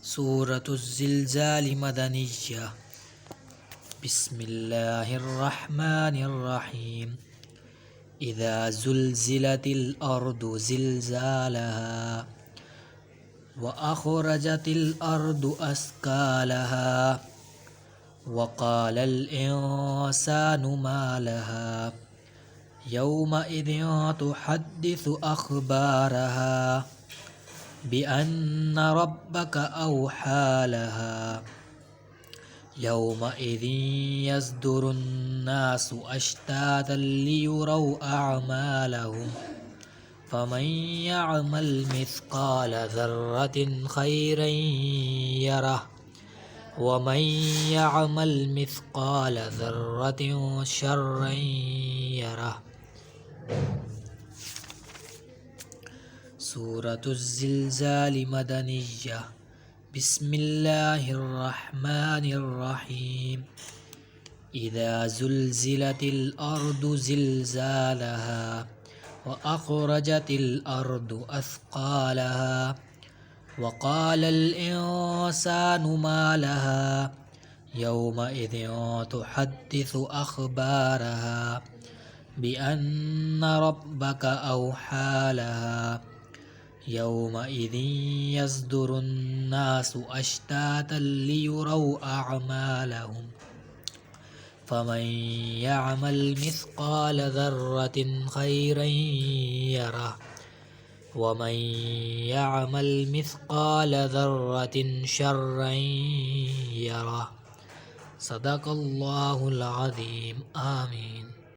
सूरतुज़्ज़िलज़ाल मदनिय्या। बिस्मिल्लाहिर्रहमानिर्रहीम। इज़ा ज़ुल्ज़िलतिल अर्दु ज़िल्ज़ालहा व अख़रजतिल अर्दु अस्क़ालहा व क़ालल इंसानु मा लहा यौमइज़िन तुहद्दिसु अख़बारहा बिअन्न रब्बक औहा लहा यौमइज़िन यस्दुरुन्नासु अश्तातन लियुरौ अअमालहुम फमन यअमल मिस्क़ाल ज़र्रतिन खैरन यरह वमन यअमल मिस्क़ाल ज़र्रतिन शर्रन यरह। सूरतुज़्ज़िलज़ाल मदनिय्या। बिस्मिल्लाहिर्रहमानिर्रहीम। इज़ा ज़ुल्ज़िलतिल अर्दु ज़िल्ज़ालहा व अख़रजतिल अर्दु अस्क़ालहा व क़ालल इंसानु मा लहा यौमइज़िन तुहद्दिसु अख़बारहा बिअन्न रब्बक औहा लहा यौमइज़िन यस्दुरुन्नासु अश्तातन लियुरौ अअमालहुम फमन यअमल मिस्क़ाल ज़र्रतिन खैरन यरह वमन यअमल मिस्क़ाल ज़र्रतिन शर्रन यरह। सदक़ल्लाहुल अज़ीम। आमीन।